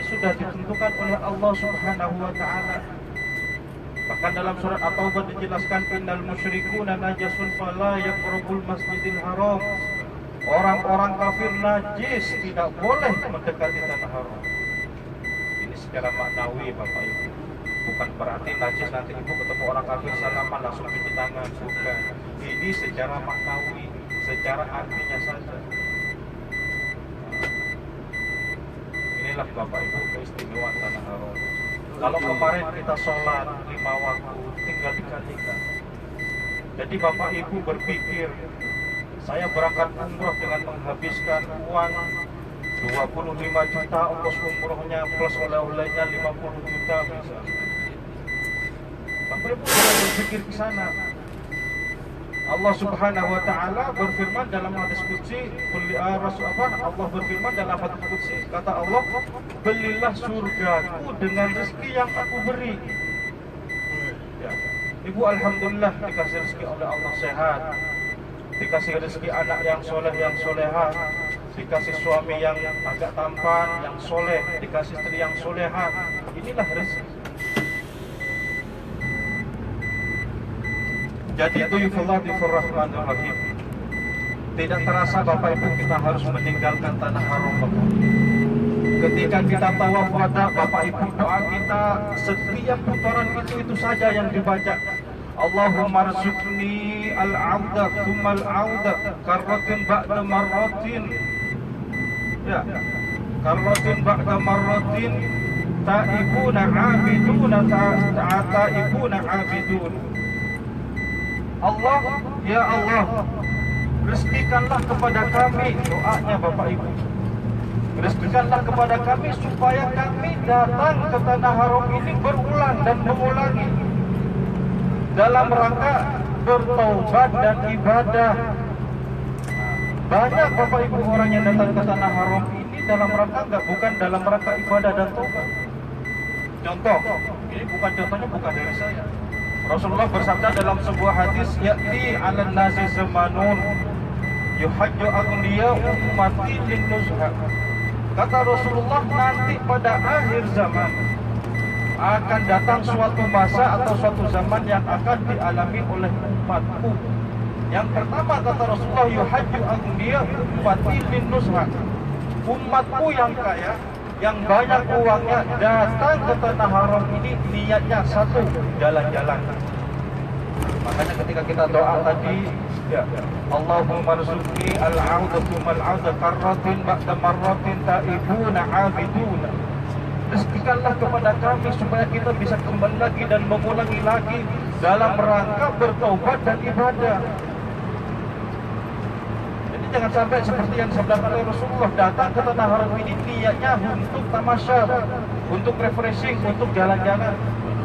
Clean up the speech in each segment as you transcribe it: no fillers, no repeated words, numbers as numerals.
sudah ditentukan oleh Allah Subhanahu wa taala. Bahkan dalam surat At-Taubah dijelaskan innal musyrikuuna najasun fala yaqrabul masjidil haram. Orang-orang kafir najis, tidak boleh mendekati tanah haram. Ini secara maknawi Bapak Ibu. Bukan berarti najis nanti ibu ketemu orang kafir salaman langsung cuci tangan, bukan. Ini secara maknawi, secara artinya saja. Inilah Bapak Ibu keistimewaan tanah haram. Kalau kemarin kita sholat 5 waktu tinggal dikalikan. Jadi Bapak Ibu berpikir, saya berangkat umroh dengan menghabiskan uang 25 juta ongkos umrohnya plus oleh-olehnya 50 juta misalnya. Bapak Ibu jangan berpikir ke sana. Allah Subhanahu wa taala berfirman dalam hadis qudsi, Allah berfirman dalam hadis qudsi, kata Allah, "Belilah surgaku dengan rezeki yang aku beri." Ya. Ibu alhamdulillah dikasih rezeki oleh Allah sehat. Dikasih rezeki anak yang soleh, yang solehah, dikasih suami yang agak tampan, yang soleh, dikasih istri yang solehah. Inilah rezeki. Jadi tuyufullah bifurrahmanirrahim. Tidak terasa Bapak Ibu kita harus meninggalkan tanah haram Bapak. Ketika kita tawaf wada Bapak Ibu, doa kita setiap putaran itu saja yang dibaca. Allahumma rzuqni al-'auda thumma al-'auda karratin ba'da marratin. Ya. Karratin ba'da marratin ta'ibuna 'abiduna ta'ibuna 'abidun. Allah, ya Allah, rezekikanlah kepada kami, doanya Bapak Ibu. Rezekikanlah kepada kami supaya kami datang ke tanah haram ini berulang dan mengulangi dalam rangka bertaubat dan ibadah. Banyak Bapak Ibu orang yang datang ke tanah haram ini dalam rangka bukan dalam rangka ibadah dan taubat. Contoh, ini bukan contohnya bukan dari saya. Rasulullah bersabda dalam sebuah hadis, ya'ti 'alan nasi zamanun yuhajju aghniya ummati lin-nuzha. Kata Rasulullah, nanti pada akhir zaman akan datang suatu masa atau suatu zaman yang akan dialami oleh umatku. Yang pertama kata Rasulullah, yuhajju aghniya ummati lin-nuzha. Umatku yang kaya, yang banyak uangnya datang ke tanah haram ini niatnya satu, jalan-jalan. Makanya ketika kita doa tadi, ya, Allahumma rzuqni al-'auda thumma al-'auda karratin ba'da marratin ta'ibuna 'abiduna. Rezekikanlah kepada kami supaya kita bisa kembali lagi dan mengulangi lagi dalam rangka bertaubat dan ibadah. Jangan sampai seperti yang disabdakan oleh Rasulullah, datang ke tanah haram ini niatnya untuk tamasya, untuk refreshing, untuk jalan-jalan.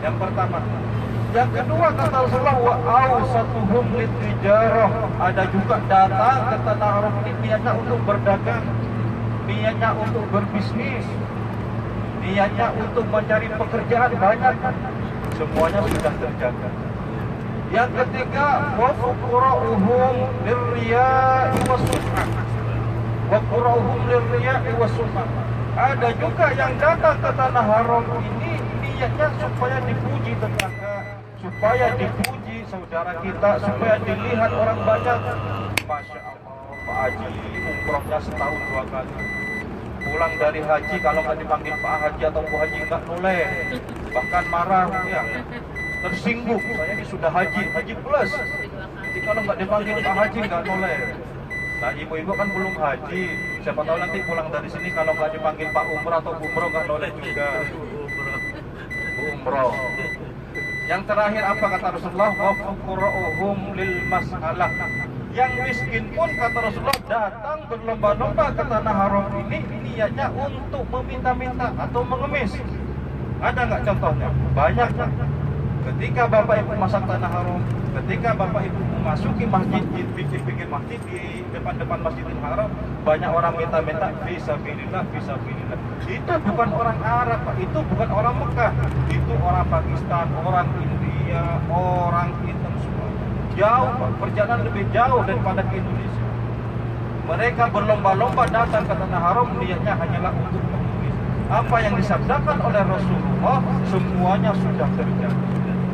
Yang pertama. Yang kedua kata Rasulullah, wa awsatuhum litijarah. Ada juga datang ke tanah haram ini niatnya untuk berdagang, niatnya untuk berbisnis, niatnya untuk mencari pekerjaan banyak. Semuanya sudah terjaga. Yang ketiga, wa fuqra'uhum lirriya'i was-sum'ah. Wa fuqra'uhum lirriya'i was-sum'ah. Ada juga yang datang ke tanah haram ini niatnya supaya dipuji tetangga, supaya dipuji saudara kita, supaya dilihat orang banyak. Masya Allah, Pak Haji umrohnya setahun 2 kali. Pulang dari haji kalau nggak dipanggil Pak Haji atau Bu Haji nggak noleh, bahkan marah ya. Tersinggung, saya ini sudah haji plus. Jadi kalau nggak dipanggil Pak Haji nggak noleh. Nah ibu-ibu kan belum haji, siapa tahu nanti pulang dari sini kalau nggak dipanggil Pak Umroh atau Umroh nggak noleh juga. Umroh. Yang terakhir apa kata Rasulullah? Wa fuqra'uhum lil mas'alah. Yang miskin pun kata Rasulullah datang berlomba-lomba ke tanah haram ini niatnya untuk meminta-minta atau mengemis. Ada nggak contohnya? Banyak. Ketika Bapak Ibu masak tanah haram, ketika Bapak Ibu memasuki masjid, pikir-pikir masjid di depan-depan Masjidil Haram, banyak orang minta-minta fisabilillah, fisabilillah. Itu bukan orang Arab, Pak. Itu bukan orang Mekah. Itu orang Pakistan, orang India, orang hitam semua. Jauh, Pak. Perjalanan lebih jauh daripada ke Indonesia. Mereka berlomba-lomba datang ke tanah haram, niatnya hanyalah untuk mengemis. apa yang disabdakan oleh Rasulullah semuanya sudah terjadi.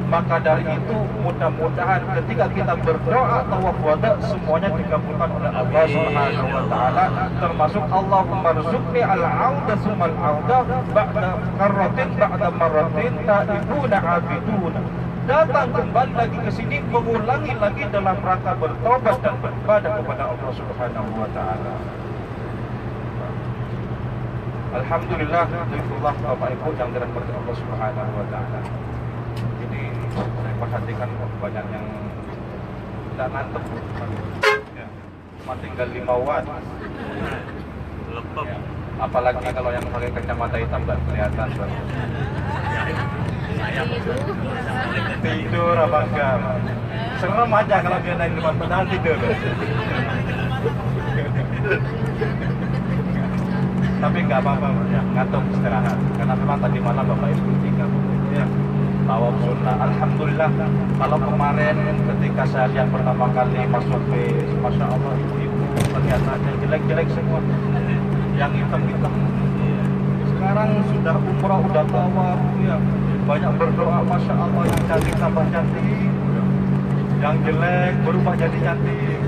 Maka dari itu mudah-mudahan ketika kita berdoa tawaf wada semuanya dikabulkan oleh Allah Subhanahu wa taala, termasuk Allahumma rzuqni al-auda sumal auda ba'da karratin ba'da marratin taibuna abiduna. Datang kembali lagi ke sini, mengulangi lagi dalam rangka bertobat dan beribadah kepada Allah Subhanahu wa taala. Alhamdulillah, alhamdulillah Bapak Ibu yang dirahmati Allah Subhanahu wa taala. Jadi saya perhatikan banyak yang tidak nantep. Ya, cuma tinggal 5 watt. Ya, apalagi kalau yang pakai kacamata hitam nggak kelihatan. Tidur apa enggak? Serem aja kalau dia naik depan pedal tidur. Tapi nggak apa-apa, ya, ngantuk istirahat. Karena memang tadi malam Bapak Ibu tinggal ya, tawaf sunnah. Alhamdulillah. Kalau kemarin ketika saya lihat pertama kali masuk bis, masya Allah ibu-ibu kelihatannya jelek-jelek semua, yang hitam-hitam. Sekarang sudah umrah, udah tawaf, ya, banyak berdoa, masya Allah, yang cantik tambah cantik, yang jelek berubah jadi cantik,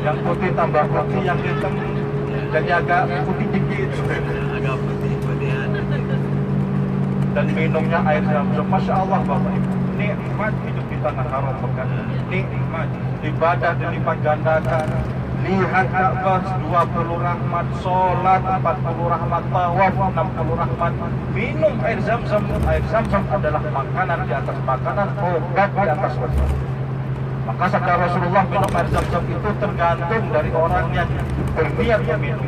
yang putih tambah putih, yang hitam jadi agak putih dikit, agak putih-putihan. Dan minumnya air zam-zam, masya Allah Bapak Ibu, nikmat hidup di tanah haram Mekah, nikmat ibadah dilipat gandakan. Lihat Ka'bah 20 rahmat, sholat 40 rahmat, tawaf 60 rahmat, minum air zam-zam. Air zam-zam adalah makanan di atas makanan, obat di atas obat. Maka sabda Rasulullah, minum air zam-zam itu tergantung dari orang yang berniat meminum.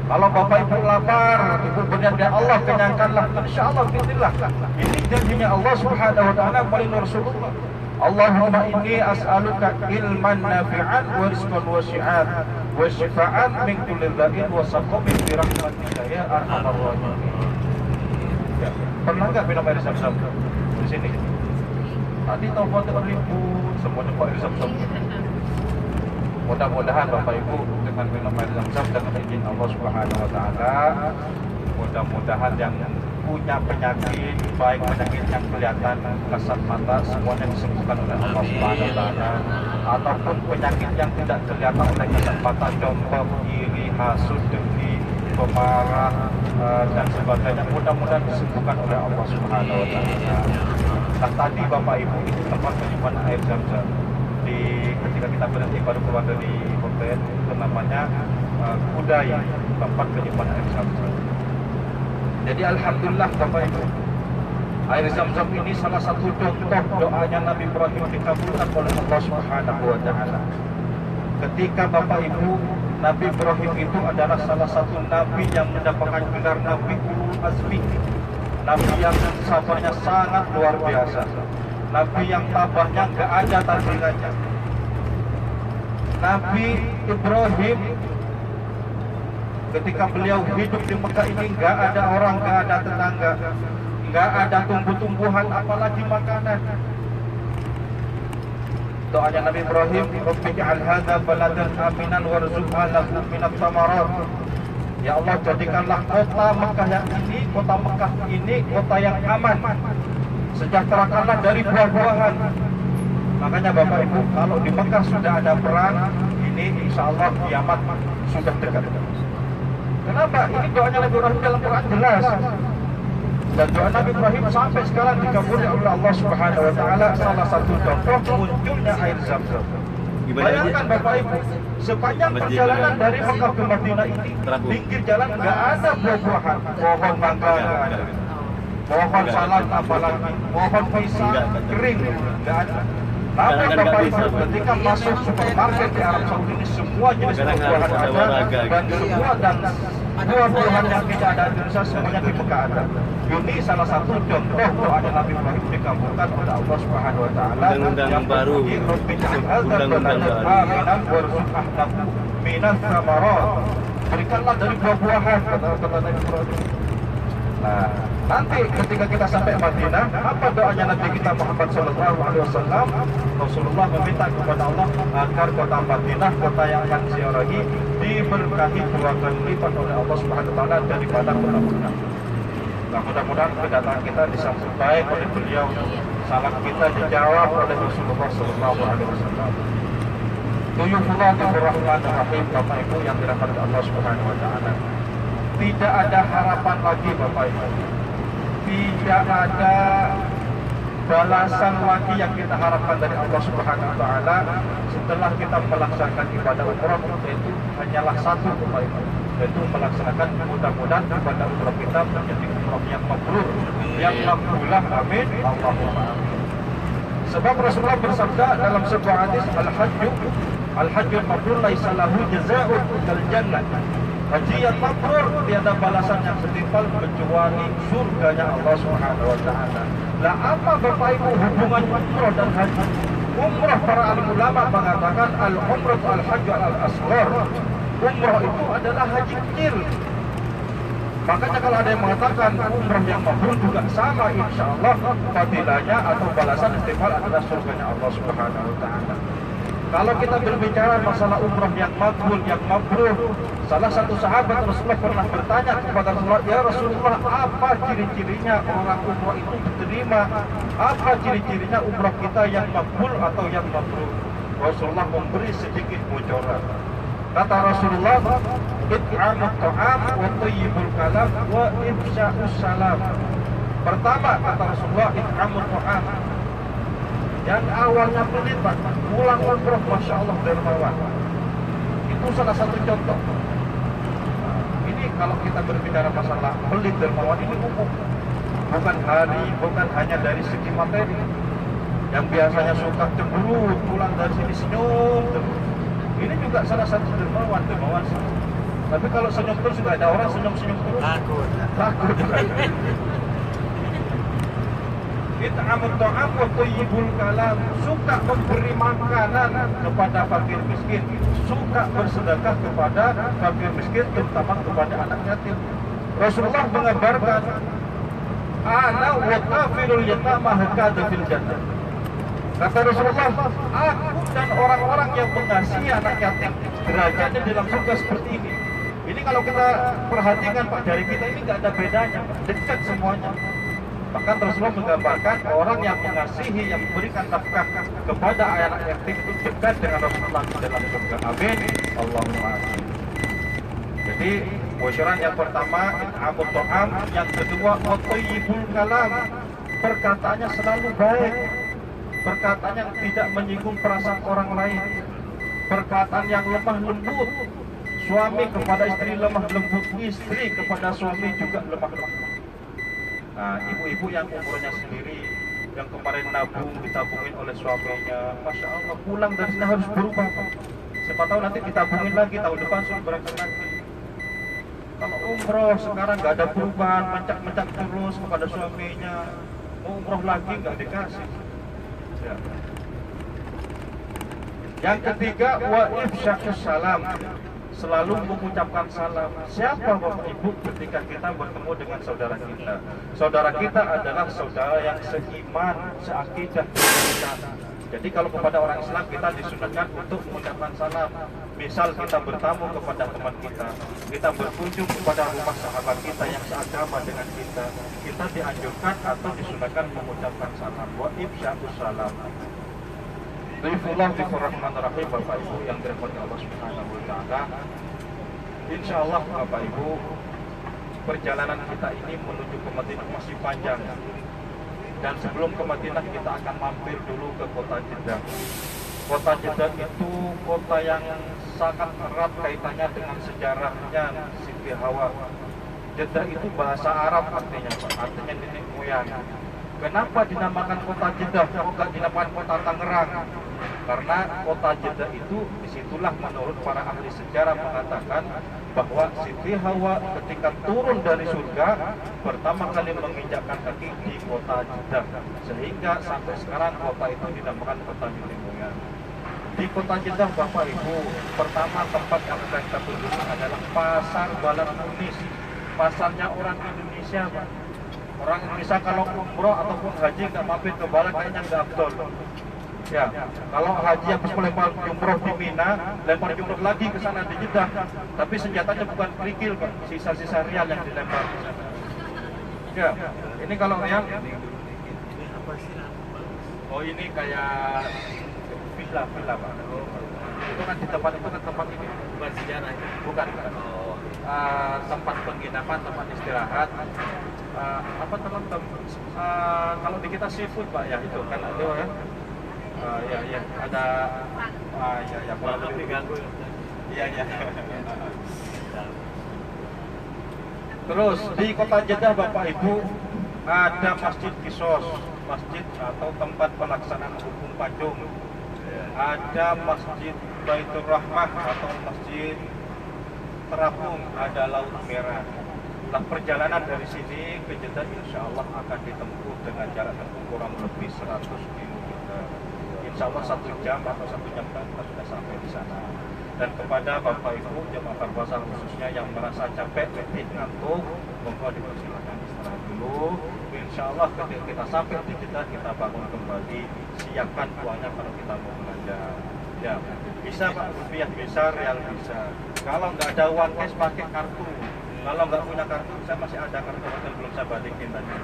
Kalau Bapak Ibu lapar, Ibu berniat ya Allah kenyangkanlah, insya Allah bismillah. Ini janjinya Allah Subhanahu wa taala melalui Rasulullah. Allahumma inni as'aluka ilman nafi'an wa rizqan wasi'an wa shifaan min kulli dha'in wa saqamin bi rahmatika ya arhamar rahimin. Ya, pernah enggak minum air zam-zam di sini? Tadi tahu ribut, semuanya kok air zam-zam. Mudah-mudahan Bapak Ibu dengan minum air zam-zam dengan izin Allah Subhanahu wa taala, mudah-mudahan yang punya penyakit, baik penyakit yang kelihatan kasat mata, semuanya disembuhkan oleh Allah Subhanahu wa taala, ataupun penyakit yang tidak kelihatan oleh kasat mata, contoh iri, hasud, dengki, pemarah dan sebagainya, mudah-mudahan disembuhkan oleh Allah Subhanahu wa taala. Nah, tadi Bapak Ibu itu tempat penyimpanan air zam-zam. Ketika kita berhenti baru keluar dari hotel, itu namanya Kudai, tempat penyimpanan air zam-zam. Jadi alhamdulillah Bapak Ibu, air zam-zam ini salah satu contoh doanya Nabi Ibrahim dikabulkan oleh Allah Subhanahu wa taala. Ketika Bapak Ibu, Nabi Ibrahim itu adalah salah satu nabi yang mendapatkan gelar Nabi Ulul Azmi. Nabi yang sabarnya sangat luar biasa. Nabi yang tabahnya nggak ada tandingannya. Nabi Ibrahim ketika beliau hidup di Mekah ini nggak ada orang, nggak ada tetangga, nggak ada tumbuh-tumbuhan, apalagi makanan. Doanya Nabi Ibrahim, Rabbi ja'al hadza baladan aminan warzuq ahlahu minat thamarat. Ya Allah, jadikanlah kota Mekah ini kota yang aman. Sejahterakanlah dari buah-buahan. Makanya Bapak Ibu, kalau di Mekah sudah ada perang, ini insya Allah kiamat sudah dekat. Kenapa? Ini doanya Nabi Ibrahim dalam Quran jelas. Dan doa Nabi Ibrahim sampai sekarang dikabulkan oleh Allah Subhanahu wa taala, salah satu contoh munculnya air zam-zam. Bayangkan Bapak Ibu, sepanjang perjalanan dari Mekah ke Madinah ini, pinggir jalan nggak ada buah-buahan, pohon mangga nggak ada, pohon salad apalagi, pohon pisang kering nggak ada. Namun Bapak Ibu, ketika masuk supermarket di Arab Saudi ini, semua jenis buah-buahan ada, dan semua dan buah-buahan yang tidak ada di Indonesia semuanya di Mekah ada. Ini salah satu contoh doanya Nabi Ibrahim dikabulkan oleh Allah Subhanahu wa taala. Undang-undang baru. Berikanlah dari buah-buahan, kata Nabi Ibrahim. Nah, nanti ketika kita sampai Madinah, apa doanya Nabi kita Muhammad Sallallahu Alaihi Wasallam? Rasulullah meminta kepada Allah agar kota Madinah, kota yang akan ziarahi, diberkahi 2 kali lipat oleh Allah Subhanahu Wa Taala daripada kota Mekah. Nah, mudah-mudahan kedatangan kita disambut baik oleh beliau, salam kita dijawab oleh Rasulullah Sallallahu Alaihi Wasallam. Tuyufullah Rahim, Bapak Ibu yang dirahmati Allah Subhanahu Wa Taala. Tidak ada harapan lagi Bapak Ibu. Tidak ada balasan lagi yang kita harapkan dari Allah Subhanahu Wa Taala setelah kita melaksanakan ibadah umrah, yaitu hanyalah satu Bapak Ibu, yaitu melaksanakan mudah-mudahan ibadah umrah kita menjadi umrah yang mabrur, yang makbulah. Amin. Allahumma amin. Sebab Rasulullah bersabda dalam sebuah hadis, Al-Hajjul mabrur laisa lahu jazaa'un kal jannah. Haji yang mabrur tiada balasan yang setimpal kecuali surganya Allah Subhanahu Wa Taala. Lah apa Bapak Ibu hubungan umrah dan haji? Umrah, para alim ulama mengatakan al-umrah al-hajj al-asghar. Umrah itu adalah haji kecil. Makanya kalau ada yang mengatakan umrah yang mabrur juga sama, insya Allah fadilahnya atau balasan istighfar adalah surganya Allah Subhanahu Wa Taala. Kalau kita berbicara masalah umrah yang makbul, yang mabrur, salah satu sahabat Rasulullah pernah bertanya kepada Rasulullah, ya Rasulullah, apa ciri-cirinya orang umrah itu diterima? Apa ciri-cirinya umrah kita yang makbul atau yang mabrur? Rasulullah memberi sedikit bocoran. Kata Rasulullah, it'amut ta'am wa thayyibul kalam wa ifsya'us salam. Pertama kata Rasulullah, it'amut ta'am. Yang awalnya pelit, Pak, pulang umroh, Masya Allah dermawan. Itu salah satu contoh. Ini kalau kita berbicara masalah pelit dermawan, ini umum. Bukan hanya dari segi materi. Yang biasanya suka cemberut, pulang dari sini senyum terus. Ini juga salah satu dermawan. Tapi kalau senyum terus juga ada orang senyum-senyum terus. Takut. It'amut ta'am wa thayyibul kalam. Suka memberi makanan kepada fakir miskin, suka bersedekah kepada fakir miskin, terutama kepada anak yatim. Rasulullah mengabarkan, ana wa kafirul yatama hakada fil jannah. Kata Rasulullah, aku dan orang-orang yang mengasihi anak yatim derajatnya dalam surga seperti ini. Ini kalau kita perhatikan Pak, dari kita ini nggak ada bedanya Pak, dekat semuanya. Bahkan Rasulullah menggambarkan orang yang mengasihi, yang memberikan nafkah kepada anak yatim itu dekat dengan Rasulullah di dalam surga. Amin. Allahumma amin. Jadi bocoran yang pertama it'amut ta'am, yang kedua thayyibul kalam. Perkataannya selalu baik. Perkataan yang tidak menyinggung perasaan orang lain. Perkataan yang lemah lembut. Suami kepada istri lemah lembut, istri kepada suami juga lemah lembut. Nah, ibu-ibu yang umurnya sendiri, yang kemarin nabung, ditabungin oleh suaminya, Masya Allah, pulang dari sini harus berubah. Siapa tahu nanti ditabungin lagi, tahun depan sudah berangkat lagi. Kalau umroh sekarang nggak ada perubahan, mencak-mencak terus kepada suaminya, mau umroh lagi nggak dikasih. Ya. Yang ketiga, wa ifsya'us salam. Selalu mengucapkan salam. Siapa Bapak Ibu ketika kita bertemu dengan saudara kita? Saudara kita adalah saudara yang seiman, seakidah dengan kita. Jadi kalau kepada orang Islam kita disunahkan untuk mengucapkan salam. Misal kita bertamu kepada teman kita berkunjung kepada rumah sahabat kita yang seagama dengan kita dianjurkan atau disunahkan mengucapkan salam. Wa ifsya'us salam. Bismillah Bismillahirrahmanirrahim. Bapak Ibu yang dirahmati Allah Subhanahu Wa Taala, insya Allah Bapak Ibu, perjalanan kita ini menuju ke Madinah masih panjang. Dan sebelum ke Madinah kita akan mampir dulu ke kota Jeddah. Kota Jeddah itu kota yang sangat erat kaitannya dengan sejarahnya Siti Hawa. Jeddah itu bahasa Arab artinya, artinya nenek moyang. Kenapa dinamakan kota Jeddah? Kok nggak dinamakan kota Tangerang? Karena kota Jeddah itu disitulah menurut para ahli sejarah mengatakan bahwa Siti Hawa ketika turun dari surga pertama kali menginjakkan kaki di kota Jeddah, sehingga sampai sekarang kota itu dinamakan kota nenek moyang. Di kota Jeddah Bapak Ibu, pertama tempat yang akan kita kunjungi adalah Pasar Balan Kunis. pasarnya orang Indonesia, Pak. Orang Indonesia kalau umroh ataupun haji nggak mampir ke Barat kayaknya nggak afdol. Ya, kalau haji yang pas melempar jumroh di Mina, lempar jumroh lagi ke sana di Jeddah, tapi senjatanya bukan kerikil, Pak, sisa-sisa rial yang dilempar di sana. Ya, ini kalau rial, oh ini kayak villa, Pak. Itu kan di tempat itu kan tempat ini bukan sejarah, bukan. Tempat penginapan, tempat istirahat. Apa teman-teman? Kalau di kita seafood, Pak, ya itu kan ada ya. Ya, ada ya kurang lebih ganggu. Iya. Terus di kota Jeddah, Bapak Ibu, ada Masjid Qisas, masjid atau tempat pelaksanaan hukum pajung. Ada Masjid Baitur Rahmah atau Masjid Terapung, ada Laut Merah. Nah, perjalanan dari sini ke Jeddah insya Allah akan ditempuh dengan jarak tempuh kurang lebih 100 km. Insya Allah 1 jam atau 1 jam kita sudah sampai di sana. Dan kepada Bapak Ibu jemaah berpuasa khususnya yang merasa capek, letih, ngantuk, monggo dipersilakan istirahat dulu. Insya Allah ketika kita sampai di Jeddah kita bangun kembali, siapkan uangnya kalau kita mau belanja. Ya, bisa Pak, rupiah bisa, real bisa. Kalau nggak ada uang cash pakai kartu. Kalau nggak punya kartu, saya masih ada kartu hotel belum saya balikin tadi.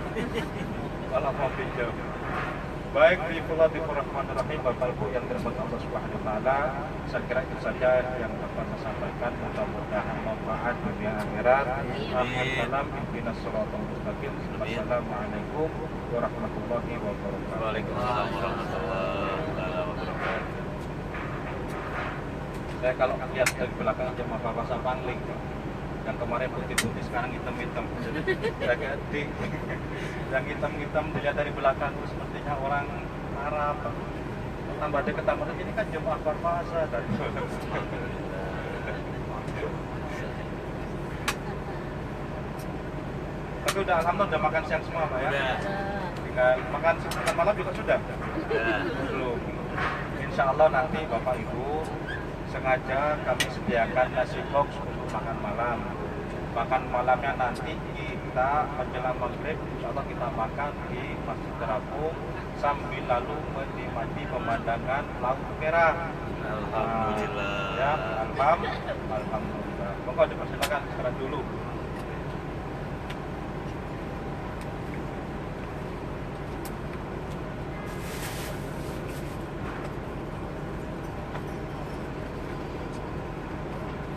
Kalau mau pinjam. Baik, Bismillahirrahmanirrahim, Bapak Ibu yang dirahmati Allah Subhanahu wa taala, saya kira itu saja yang dapat saya sampaikan. Mudah-mudahan manfaat dunia akhirat. Salam ihdinas shiratal mustaqim. Wassalamualaikum warahmatullahi wabarakatuh. Waalaikumsalam warahmatullahi wabarakatuh. Saya kalau lihat dari belakang jemaah Papasa Pangling, yang kemarin putih-putih sekarang hitam-hitam. Saya ganti. Yang hitam-hitam dilihat dari belakang itu sepertinya orang Arab. Tambah dekat tambah ini kan jemaah Papasa dari. Tapi udah alhamdulillah udah makan siang semua, Pak ya. Tinggal makan malam juga sudah. Belum. Insya Allah nanti Bapak Ibu sengaja kami sediakan nasi box untuk makan malam. Makan malamnya nanti kita menjelang maghrib, insya Allah kita makan di Masjid Terapung sambil lalu menikmati pemandangan Laut Merah. Alhamdulillah. Ya, alhamdulillah. Monggo dipersilakan istirahat dulu.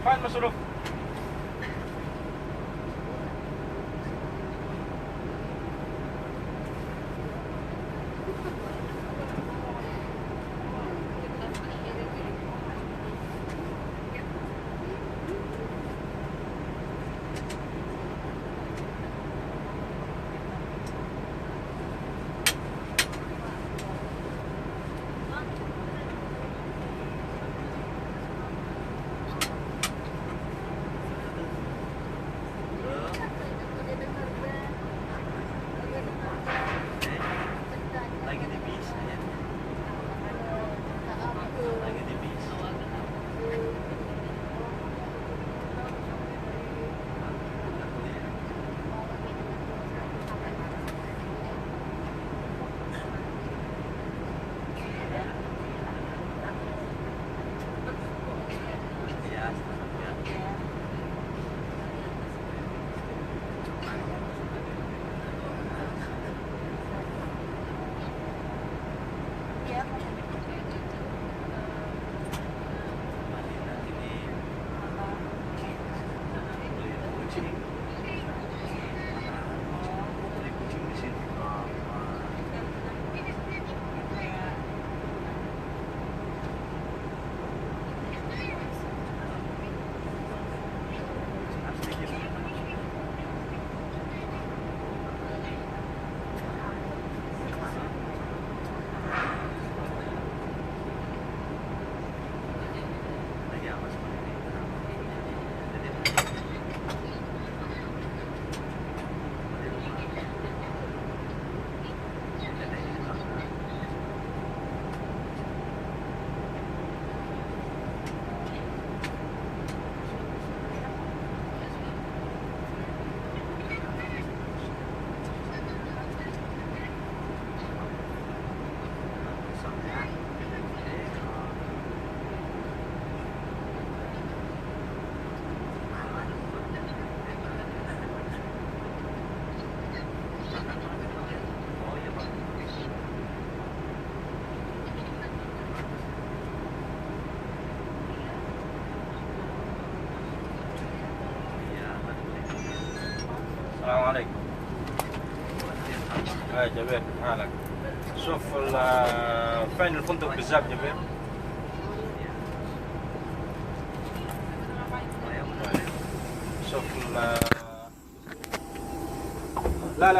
Pan Mas Uruf. جبير كيف حالك؟ شوف فين الفندق بالذات جبير؟ شوف